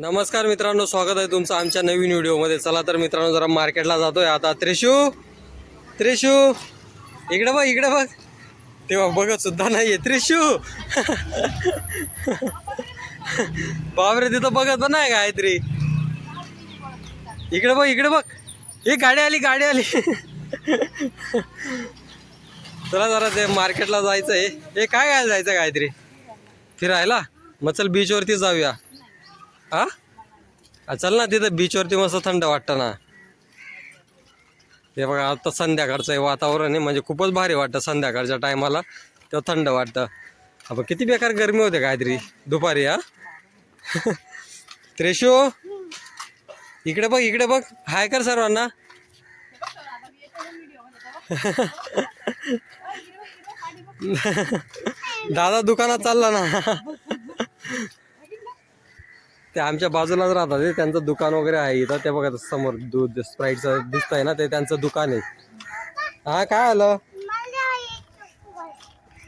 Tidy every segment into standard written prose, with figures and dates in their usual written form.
नमस्कार मित्रांनो, स्वागत आहे तुमचं आमच्या नवीन व्हिडिओमध्ये. चला तर मित्रांनो, जरा मार्केटला जातोय आता. त्रिशू इकडे बघ. तेव्हा बघत सुद्धा नाहीये त्रिशू. बापरे, तिथं बघत पण नाही गायत्री. इकडे बघ. हे गाडी आली. चला जरा ते मार्केटला जायचंय. हे काय घ्यायला जायचं गायत्री? फिरायला? मग चल बीचवरती जाऊया. हा चल ना, तिथं बीचवरती मस्त थंड वाटतं ना. हे बघा, आता संध्याकाळचं वातावरण आहे, म्हणजे खूपच भारी वाटतं संध्याकाळच्या टायमाला. तेव्हा थंड वाटतं. अब किती बेकार गरमी होते गायत्री दुपारी. त्रिशू इकडे बघ. हाय कर सर्वांना. दादा दुकानात चालला ना. ते आमच्या बाजूलाच राहतात. त्यांचं दुकान वगैरे आहे इथं. ते बघा समोर दूध स्प्राईटचं दिसतंय ना, ते त्यांचं दुकान आहे. हा काय आलं?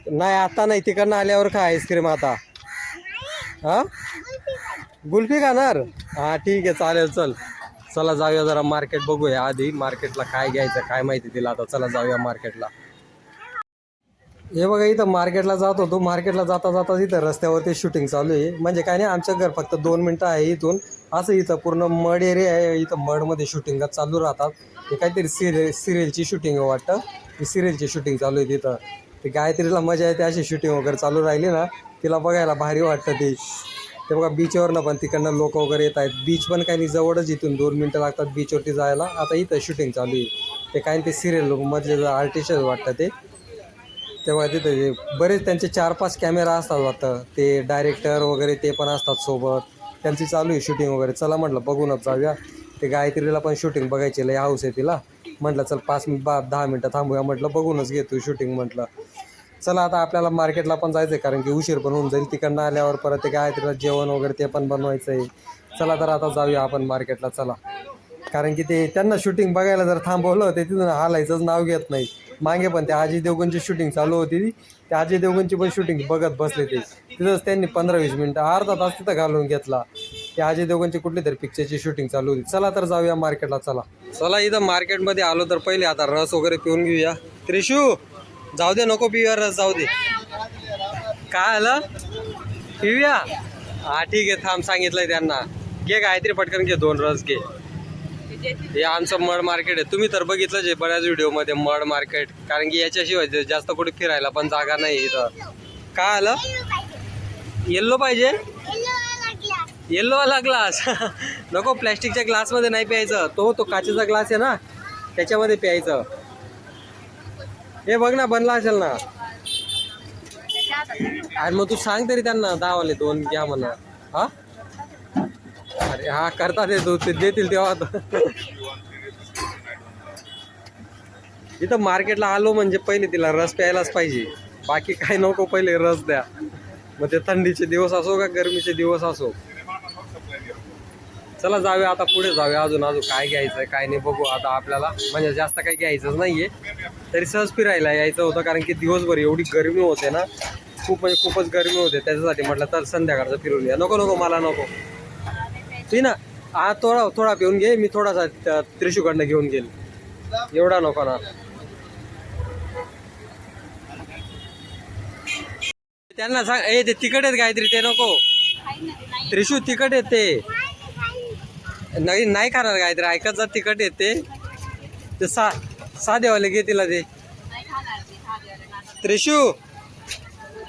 नाही आता नाही, तिकडनं आल्यावर खा आईस्क्रीम आता. हा गुल्फी खाणार? हा ठीक आहे, चालेल. चला जाऊया जरा मार्केट बघूया आधी. मार्केटला काय घ्यायचं काय माहिती तिला. आता चला जाऊया मार्केटला. हे बघा, इथं मार्केटला जात होतो. मार्केटला जाता इथं रस्त्यावरती शूटिंग चालू आहे. म्हणजे काय नाही, आमचं घर फक्त 2 मिनटं आहे इथून. असं इथं पूर्ण मड एरिया आहे. इथं मडमध्ये शूटिंग चालू राहतात. हे काहीतरी सिरियलची शूटिंग वाटतं. ती सिरियलची शूटिंग चालू आहे तिथं. ते गायत्रीला मजा येते अशी शूटिंग वगैरे चालू राहिली ना, तिला बघायला भारी वाटतं ते. ते बघा बीचवरनं पण तिकडनं लोक वगैरे येत आहेत. बीच पण काही नाही, जवळच इथून 2 मिनटं लागतात बीचवरती जायला. आता इथं शूटिंग चालू आहे. ते काय ते सिरियल मधले आर्टिस्ट वाटतं ते. तेव्हा तिथे बरेच त्यांचे 4-5 कॅमेरा असतात वाटतं. ते डायरेक्टर वगैरे ते पण असतात सोबत. त्यांची चालू आहे शूटिंग वगैरे. चला म्हटलं बघूनच जाऊया. ते गायत्रीला पण शूटिंग बघायची लय हाऊस आहे तिला. म्हटलं चल 10 मिनटं थांबूया. म्हटलं बघूनच घेतो शूटिंग म्हटलं. चला आता आपल्याला मार्केटला पण जायचं आहे, कारण की उशीर पण होऊन जाईल. तिकडनं आल्यावर परत ते गायत्रीला जेवण वगैरे ते पण बनवायचं आहे. चला तर आता जाऊया आपण मार्केटला. चला, कारण की ते त्यांना शूटिंग बघायला जर थांबवलं ते तिथून हालायचंच नाव घेत नाही. मागे पण त्या अजय देवगणची शूटिंग चालू होती. त्या अजय देवगणची पण शूटिंग बघत बसले ते. तिथंच त्यांनी 15-20 मिनटं अर्धा तास तिथं घालून घेतला. त्या अजय देवगणची कुठली तरी पिक्चरची शूटिंग चालू होती. चला तर जाऊया मार्केटला. चला इथं मार्केटमध्ये आलो तर पहिले आता रस वगैरे पिऊन घेऊया. त्रिशू जाऊ दे, नको पिऊया रस, जाऊ दे. काय आलं? पिऊया? हा ठीक आहे, थांब, सांगितलंय त्यांना. घे गायत्री, पटकन घे 2 रस घे. हे आमचं मड मार्केट आहे. तुम्ही तर बघितलंच आहे बऱ्याच व्हिडिओमध्ये मड मार्केट, कारण की याच्याशिवाय जास्त कुठे फिरायला पण जागा नाही इथं. काय आलं? येल्लो पाहिजे? येल्लोवाला ग्लास. नको, प्लॅस्टिकच्या ग्लासमध्ये नाही प्यायचं. तो काचेचा ग्लास आहे ना, त्याच्यामध्ये प्यायचं. हे बघ ना, बनला असेल ना. आणि मग तू सांग तरी त्यांना 10 वाले 2 घ्या म्हणा. हा अरे हा करतात ते देतील तेव्हा. इथं मार्केटला आलो म्हणजे पहिले तिला रस प्यायलाच पाहिजे. बाकी काय नको, पहिले रस द्या. मग ते थंडीचे दिवस असो का गरमीचे दिवस असो. चला जाऊया आता, पुढे जाऊया. अजून काय घ्यायचं काय नाही बघू आता आपल्याला. म्हणजे जास्त काही घ्यायचंच नाहीये, तरी सहज फिरायला यायचं होतं, कारण की दिवसभर एवढी गरमी होते ना, खूपच गरमी होते. त्याच्यासाठी म्हटलं तर संध्याकाळचं फिरून या. नको मला नको. ती ना हा थोडा पिऊन घे. मी थोडासा त्रिशूकडनं घेऊन घेईल. एवढा नको ना. त्यांना सांग, ते तिखट आहेत गायत्री, ते नको. त्रिशू तिखट आहेत ते. नाही खाणार गायत्री, ऐकत जा. तिखट येते ते. साधेवाले घे तिला ते. त्रिशू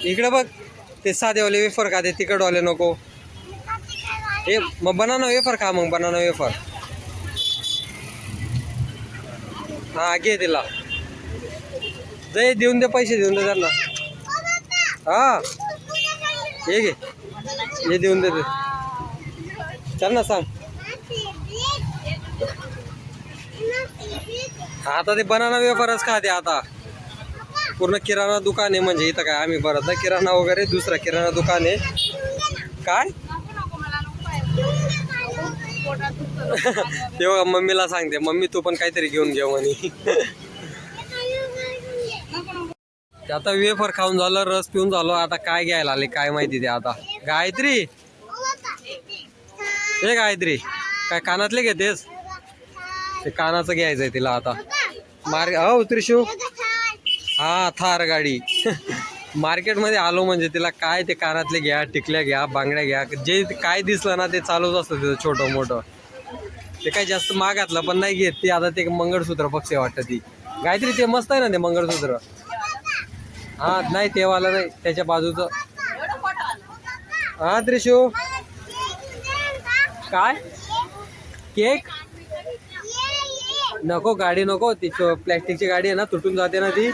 इकडे बघ, ते साधेवाले वेफर खा, ते तिखटवाले नको. हे मग बनाना वेफर खा. मग बनाना वेफर हा घे तिला. जे देऊन दे, पैसे देऊन दे त्यांना. हा हे घे, हे देऊन दे त्यांना, सांग. आता ते बनाना वेफरच खाते. आता पूर्ण किराणा दुकान आहे, म्हणजे इथं काय आम्ही भरत नाही किराणा वगैरे. दुसरा किराणा दुकान आहे. काय तेव्हा मम्मीला सांगते, मम्मी तू पण काहीतरी घेऊन घे म्हणे. आता वेफर खाऊन झालं, रस पिऊन झालो. आता काय घ्यायला आले काय माहिती ते. आता गायत्री हे गायत्री काय कानातले घेतेस? ते कानाचं घ्यायचंय तिला आता. हो त्रिशू, हा थार गाडी. मार्केटमध्ये आलो म्हणजे तिला काय ते कानातले घ्या, टिकल्या घ्या, बांगड्या घ्या, जे काय दिसलं ना ते चालूच असतं तिथं छोटं मोठं. ते काही जास्त महागातलं पण नाही घेत ती. आता ते मंगळसूत्र पक्ष वाटतं ती. गायत्री ते मस्त आहे ना ते मंगळसूत्र. हा नाही तेवाला नाही, त्याच्या बाजूचं. हा त्रिशू काय केक नको, गाडी नको. ती प्लॅस्टिकची गाडी आहे ना, तुटून जाते ना ती.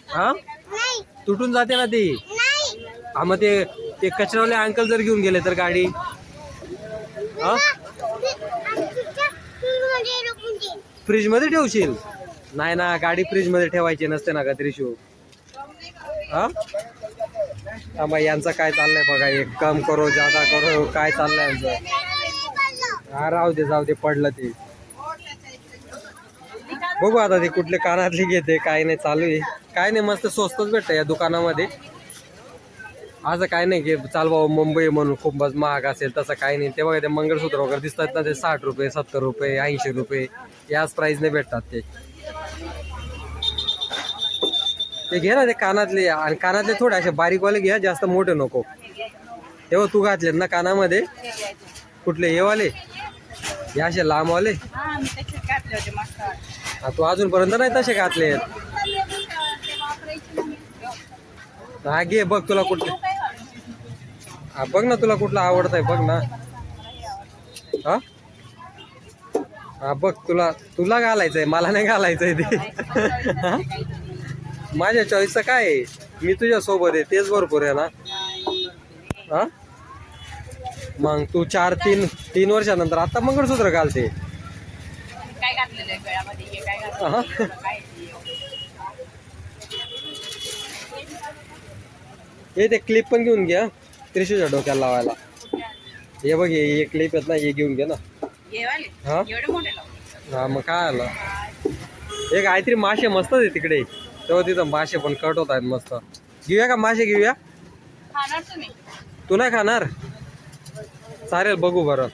हा तुटून जाते ना ती. हा मग ते कचरावाले अंकल जर घेऊन गेले तर गाडी. हा फ्रीज मध्ये ठेवशील? नाही ना, गाडी फ्रीज मध्ये ठेवायची नसते ना का त्रिशू. हा मग यांचं काय चाललंय बघा. एक कम करो ज्यादा करो, काय चाललंय यांचं. हा राहू दे, जाऊ दे, पडलं ते. बघू आता ते कुठले कानातली घेते काय नाही. चालू आहे काय नाही, मस्त स्वस्तच भेटतं या दुकानामध्ये. असं काय नाही की चाल बाबा मुंबई म्हणून खूपच महाग असेल, तसं काही नाही. ते बघा ते मंगळसूत्र वगैरे दिसतात ना, ते 60 रुपये, 70 रुपये, 80 रुपये याच प्राईजने भेटतात ते. ते घे ना ते कानातले. आणि कानातले थोडे असे बारीकवाले घ्या, जास्त मोठे नको. तेव्हा तू घातलेत ना कानामध्ये कुठले हे वाले, हे असे लांबवाले. तू अजूनपर्यंत नाही तसे घातलेत. हा घे, बघ तुला कुठले. हा बघ ना तुला कुठला आवडतंय बघ ना. हा हा बघ, तुला घालायचंय, मला नाही घालायचंय ते. माझ्या चॉईसचं काय आहे, मी तुझ्या सोबत आहे तेच भरपूर आहे ना. हा मग तू 3 वर्षानंतर आता मंगळसूत्र घालते. हे ते क्लिप पण घेऊन घ्या त्रिशूच्या डोक्याला लावायला. हे बघ हे क्लिप आहेत ना, हे घेऊन घे ना. हा हा मग काय आलं. हे काहीतरी मासे मस्त आहे तिकडे, तेव्हा तिथं मासे पण कट होत आहेत मस्त. घेऊया का मासे घेऊया? तू नाही खाणार? चालेल बघू बरं.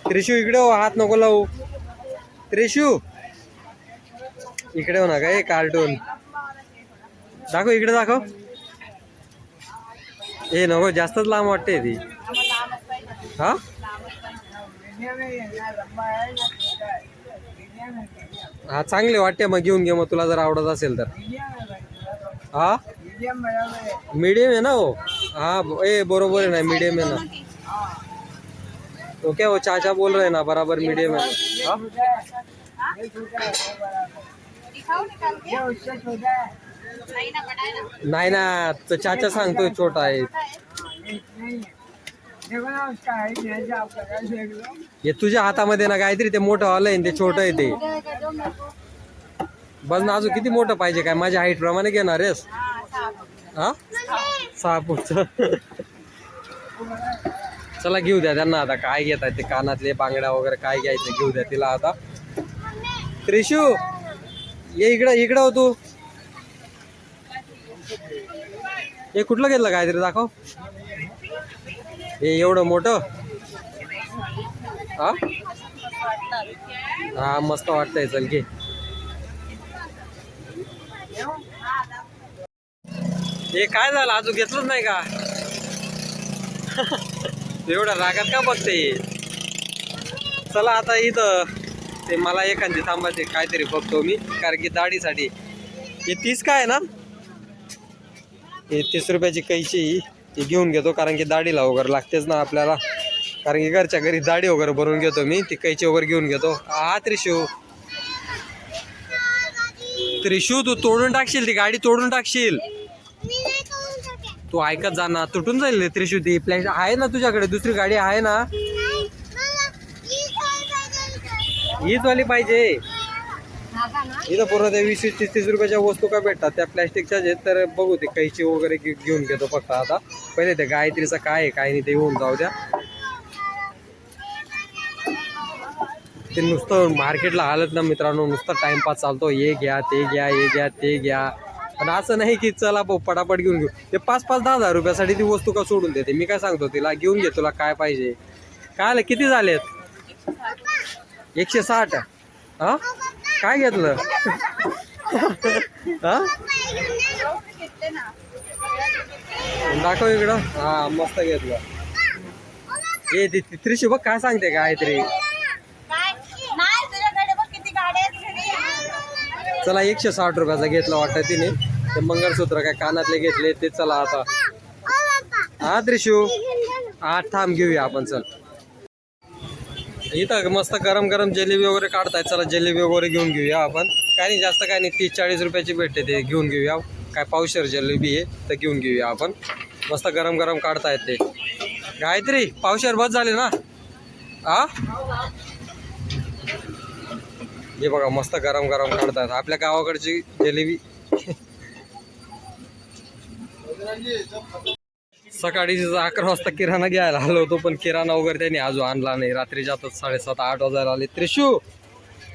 त्रिशू इकडे हो, हात नको लावू. त्रिशू इकडे हो ना काय कार्टून दाखव, इकडे दाखव. हे नको, जास्तच लांब वाटते ती. हा हा चांगले वाटते, मग घेऊन घे मग तुला जर आवडत असेल तर. हा मीडियम है ना वो. हाँ ए बरोबर है ना, मीडियम है ना. तो क्या वो चाचा बोल रहे हैं ना, बराबर मीडियम है. हाँ नाही ना, तो चाचा सांगतोय छोटा आहे. हे तुझ्या हातामध्ये ना काहीतरी ते मोठं आलंय, ते छोटं आहे ते. बस ना, अजून किती मोठं पाहिजे काय? माझ्या हाईट प्रमाणे घेणार आहेस? हा 6 फूटचं. चला घेऊ द्या त्यांना आता, काय घेतात ते कानातले बांगड्या वगैरे काय घ्यायचं घेऊ द्या तिला आता. त्रिशू ये इकडं हो तू. हे कुठलं घेतलं काहीतरी दाखव. हे एवढं मोठं. हा हा मस्त वाटतंय, चल घे. हे काय झालं, अजून घेतलंच नाही का? एवढा रागात का बघते? चला आता इथं ते मला एखादी थांबायचे काहीतरी बघतो मी, कारण की दाढीसाठी. हे 30 काय ना, हे 30 रुपयाची कैची ती घेऊन घेतो, कारण की दाढीला वगैरे लागतेच ना आपल्याला. कारण की घरच्या घरी दाढी वगैरे भरून घेतो मी, ती कैची वगैरे घेऊन घेतो. हा त्रिशू तू तोडून टाकशील, ती गाडी तोडून टाकशील. तू ऐकत जा ना, तुटून जाईल त्रिशू. ती प्लॅस्टिक आहे ना तुझ्याकडे, दुसरी गाडी आहे ना. हीच वाली पाहिजे. इथं पूर्ण त्या 20-30 रुपयाच्या वस्तू का भेटतात त्या प्लॅस्टिकच्या आहेत. तर बघू ते कैची वगैरे घेऊन घेतो फक्त आता. पहिले ते गायत्रीचं काय आहे काय नाही ते होऊन जाऊ द्या. ते नुसतं मार्केटला हालत ना मित्रांनो, नुसतं टाइमपास चालतो. हे घ्या ते घ्या, हे घ्या ते घ्या. पण असं नाही की चला भाऊ पटापट घेऊन घेऊ. ते 5-5, 10 रुपयासाठी ती वस्तू का सोडून देते. मी काय सांगतो तिला, घेऊन घे तुला काय पाहिजे. काय आलं, किती झालेत? 160. हा काय घेतलं? हा दाखव इकडं. हा मस्त घेतलं. हे त्रिशू बघ काय सांगते काहीतरी. चला 160 रुपयाचा घेतला वाटतं तिने. ते मंगळसूत्र काय कानातले घेतले ते. चला आता हा त्रिशू, हा थांब घेऊया आपण. चल इथं मस्त गरम गरम जिलेबी वगैरे काढतायत. चला जिलेबी वगैरे घेऊन घेऊया आपण. काय नाही जास्त काय नाही, 30-40 रुपयाची भेटते ते. घेऊन घेऊया. काय पावशेर जिलेबी आहे तर घेऊन घेऊया आपण. मस्त गरम गरम काढतायत ते. गायत्री पावशेर बस झाले ना. हा हे बघा मस्त गरम गरम काढतात आपल्या गावाकडची जिलेबी. सकाळी 11 वाजता किराणा घ्यायला आलो होतो, पण किराणा वगैरे त्यांनी अजून आणला नाही. रात्री जातात 7:30-8 वाजायला आले. त्रिशू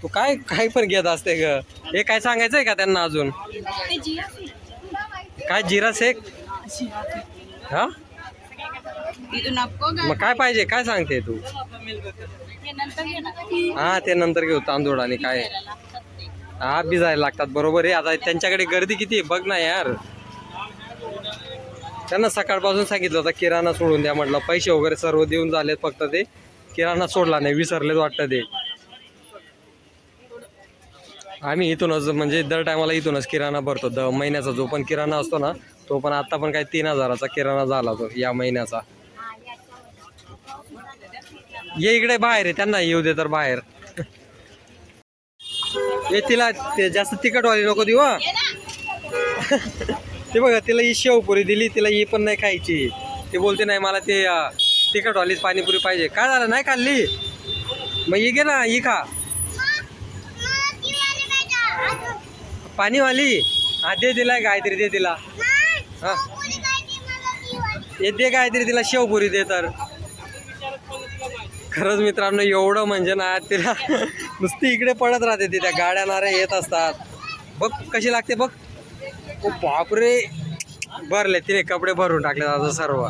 तू काय काय पण घेत असते ग. हे काय सांगायचंय का त्यांना अजून? काय जिरा शेक? हा मग काय पाहिजे काय सांगते तू? हा ते नंतर घेऊ. तांदूळ आणि काय हा भिजायला लागतात. बरोबर आहे. आता त्यांच्याकडे गर्दी किती आहे बघ ना यार. त्यांना सकाळपासून सांगितलं होतं किराणा सोडून द्या म्हटलं. पैसे वगैरे सर्व देऊन झालेत, फक्त ते किराणा सोडला नाही. विसरलेच वाटतं ते. आम्ही इथूनच म्हणजे दर टायमाला इथूनच किराणा भरतो. महिन्याचा जो पण किराणा असतो ना तो पण. आता पण काय 3000चा किराणा झाला तो या महिन्याचा. ये इकडे बाहेर आहे, त्यांना येऊ दे तर बाहेर. ये तिला ते जास्त तिखटवाली नको देऊ. ते बघा तिला ही शेवपुरी दिली, तिला ही पण नाही खायची. ते बोलते नाही मला ते तिखटवालीच पाणीपुरी पाहिजे. काय झालं नाही खाल्ली? मग ही घे ना, ही खा पाणीवाली. हा दे तिला गायत्री, दे तिला. हा हे दे गायत्री तिला शेवपुरी दे तर. खरंच मित्रांनो एवढं म्हणजे ना तिला नुसती इकडे पडत राहते ती. त्या गाड्या नाऱ्या येत असतात. बघ कशी लागते बघ. ओ बापरे भरले तिने कपडे भरून टाकले आता सर्व.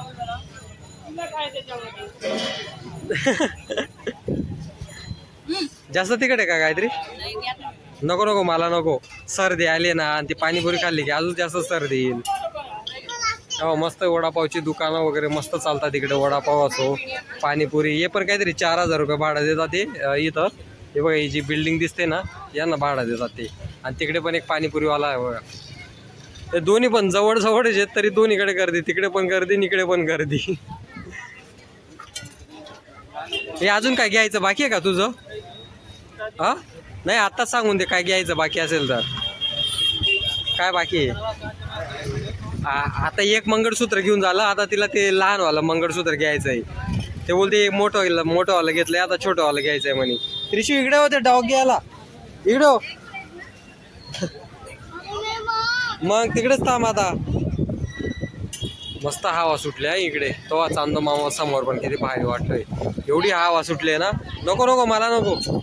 जास्त तिखट आहे का गायत्री? नको नको मला नको. सर्दी आली ना आणि ती पाणीपुरी खाल्ली की अजून जास्त सर्दी येईल. हो मस्त वडापावची दुकानं वगैरे मस्त चालतात इकडे. वडापाव असो पाणीपुरी. हे पण काहीतरी 4000 रुपये भाडं देतात ते इथं. हे बघा ही जी बिल्डिंग दिसते ना यांना भाडं देतात ते. आणि तिकडे पण एक पाणीपुरीवाला आहे बघा. ते दोन्ही पण जवळ जवळच आहेत तरी दोन्हीकडे गर्दी. तिकडे पण गर्दी आणि इकडे पण गर्दी. हे अजून काय घ्यायचं बाकी आहे का तुझं? हा नाही आत्ताच सांगून दे काय घ्यायचं बाकी असेल तर. काय बाकी आहे? आता एक मंगळसूत्र घेऊन झालं. आता तिला ते लहानवालं मंगळसूत्र घ्यायचं आहे. ते बोलते मोठंवालं घेतलंय आता छोटंवालं घ्यायचं आहे म्हणे. त्रिशू इकडे होते डॉग घ्यायला इकडे. मग तिकडेच थांब आता. मस्त हवा सुटली इकडे. तो चांदो मामा समोर पण किती भारी वाटतोय. एवढी हवा सुटली ना. नको नको मला नको.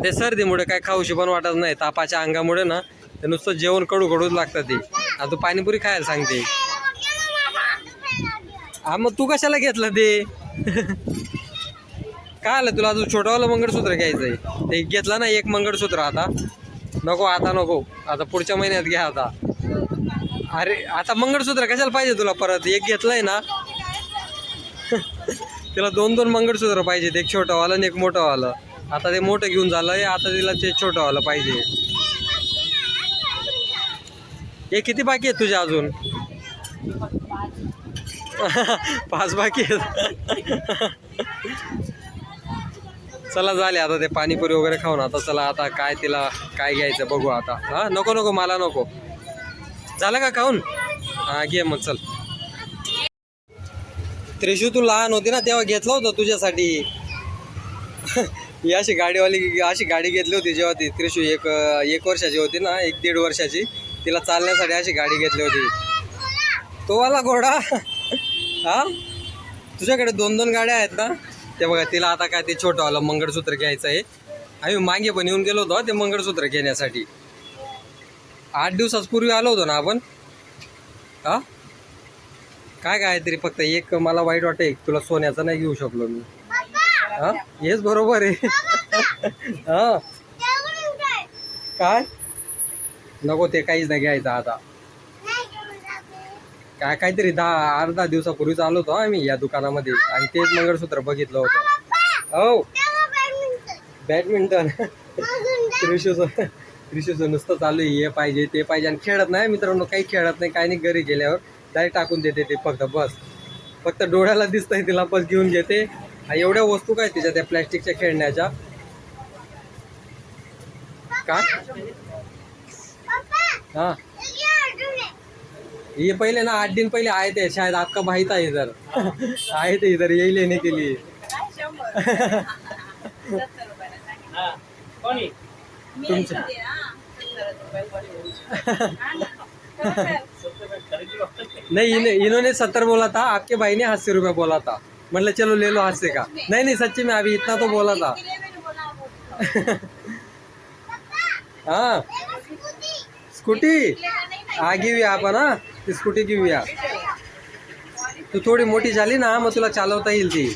ते सर्दीमुळे काय खाऊशी पण वाटत नाही. तापाच्या अंगामुळे ना ते नुसतं जेवण कडू कडूच लागतं ते. आता तू पाणीपुरी खायला सांगते. हा मग तू कशाला घेतलं ते? काय आलं तुला अजून छोटंवालं मंगळसूत्र घ्यायचंय ते घेतलं ना एक मंगळसूत्र. आता नको आता नको. आता पुढच्या महिन्यात घ्या आता. अरे आता मंगळसूत्र कशाला पाहिजे तुला परत? एक घेतलंय ना. तिला 2-2 मंगळसूत्र पाहिजे. एक छोटंवालं आणि एक मोठंवालं. आता ते मोठं घेऊन झालंय. आता तिला ते छोटंवालं पाहिजे. हे किती बाकी आहेत तुझ्या अजून? 5 बाकी आहेत. चला झाले आता ते पाणीपुरी वगैरे खाऊन. आता चला आता काय तिला काय घ्यायचं बघू आता. हा नको नको मला नको. झालं का खाऊन? हा घे मग चल. त्रिशू तू लहान होती ना तेव्हा घेतलं होतं तुझ्यासाठी. ही अशी गाडी घेतली होती जेव्हा ती त्रिशू एक वर्षाची होती ना. 1-1.5 वर्षाची. तिला चालण्यासाठी अशी गाडी घेतली होती. तो वाला घोडा. हा तुझ्याकडे 2-2 गाड्या आहेत ना. ते बघा तिला आता काय ते छोटंवालं मंगळसूत्र घ्यायचं आहे. आम्ही मागे पण येऊन गेलो होतो ते मंगळसूत्र घेण्यासाठी. 8 दिवसापूर्वी आलो होतो ना आपण. हा काय गायत्री, फक्त एक मला वाईट वाटतं, एक तुला सोन्याचं नाही घेऊ शकलो मी. हा हेच बरोबर आहे. हा काय नको ते काहीच नाही घ्यायचं आता. काय काहीतरी 10-10 दिवसापूर्वीच आलो होतो आम्ही या दुकानामध्ये आणि तेच मंगळसूत्र बघितलं होतं. हो बॅडमिंटन. त्रिशूचं नुसतं चालू आहे, हे पाहिजे ते पाहिजे आणि खेळत नाही मित्रांनो, काही खेळत नाही काही नाही. घरी गेल्यावर डायरेक्ट टाकून देते ते, फक्त डोळ्याला दिसतंय तिला बस घेऊन घेते. एवढ्या वस्तू काय तिच्या त्या प्लॅस्टिकच्या खेळण्याच्या. काय हा ये पहले ना 8 दिन पहले आए थे, शायद आपका भाई था इधर. आए थे इधर यही लेने के लिए. तुमचे नहीं इन्होंने 70 बोला था, आपके भाई ने 80 रुपये बोला था. मतलब चलो ले लो 80 का. नहीं सच्ची में अभी इतना तो बोला था. हाँ स्कूटी घेऊया आपण. हा ती स्कूटी घेऊया. तू थोडी मोठी झाली ना मग तुला चालवता येईल ती.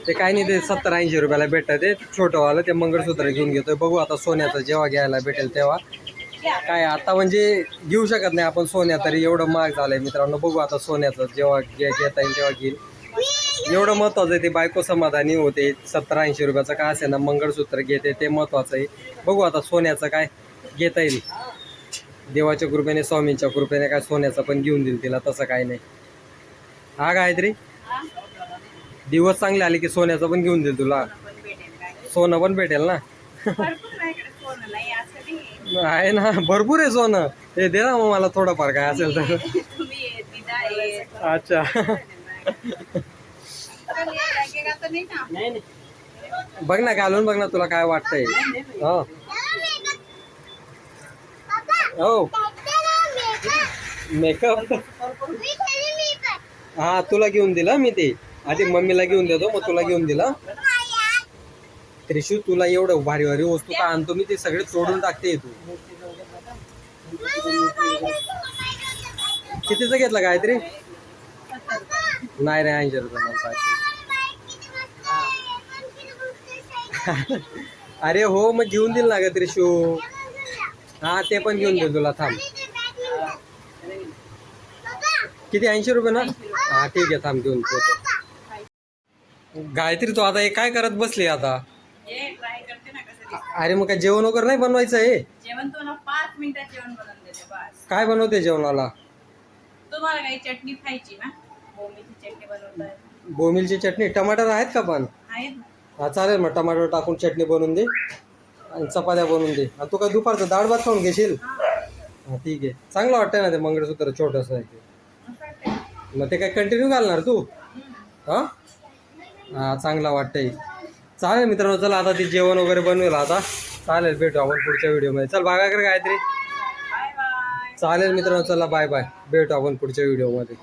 ते काय नाही, ते 70-80 रुपयाला भेटतं ते छोटंवालं. ते मंगळसूत्र घेऊन घेतोय. बघू आता सोन्याचं जेव्हा घ्यायला भेटेल तेव्हा. काय आता म्हणजे घेऊ शकत नाही आपण सोन्या, तरी एवढं महाग झालंय मित्रांनो. बघू आता सोन्याचं जेव्हा घेता येईल तेव्हा घेईल. एवढं महत्वाचं आहे ते, बायको समाधानी होते. 70-80 रुपयाचं काय असेल ना मंगळसूत्र घेते ते महत्वाचं आहे. बघू आता सोन्याचं काय घेता येईल. देवाच्या कृपेने स्वामींच्या कृपेने काय सोन्याचं पण घेऊन देईल तिला, तसं काही नाही. हा गायत्री, दिवस चांगले आले की सोन्याचं पण घेऊन देईल तुला. सोनं पण भेटेल ना. आहे ना भरपूर आहे सोनं. हे दे ना मग मला थोडंफार काय असेल तर. अच्छा बघ ना घालून बघ ना तुला काय वाटतंय. हो हो मेकअप. हा तुला घेऊन दिला मी ते. आधी मम्मीला घेऊन देतो मग तुला घेऊन दिला. त्रिशू तुला एवढं भारी भारी वस्तू का आणतो मी, ते सगळे तोडून टाकते तू. कितीचं घेतलं गायत्री? नाही रे 80 रुपये मला पाहिजे. अरे हो मग घेऊन देईल ना ग त्रिशू. हा ते पण घेऊन देईल तुला. थांब किती 80 रुपये ना. हा ठीक आहे थांब घेऊन देतो. गायत्री तू आता हे काय करत बसली आता? अरे मग काय जेवण वगैरे नाही बनवायचं आहे? जेवण तो ना 5 मिनिटात जेवण बनवून देते बस. काय बनवते जेवणाला? तुम्हाला काही चटणी खायची ना? बोंबीची चटणी बनवताय. बोंबीलची चटणी. टमाटर आहेत का पण? आहेत ना. हा चालेल मग टमाटर टाकून चटणी बनवून दे आणि चपात्या बनवून दे. आणि तू काय दुपारचं डाळ भात खाऊन घेशील? हा ठीक आहे. चांगलं वाटतंय ना ते मंगळसूत्र छोटंसं आहे ते. मग ते काय कंटिन्यू घालणार तू? हा हा चांगला वाटतंय. चालेल मित्रांनो, चला आता ते जेवण वगैरे बनवेल आता. चालेल भेटू आपण पुढच्या व्हिडिओमध्ये. चल बाय कर गायत्री. Bye bye. चालेल मित्रांनो, चला बाय बाय. भेटू आपण पुढच्या व्हिडिओमध्ये.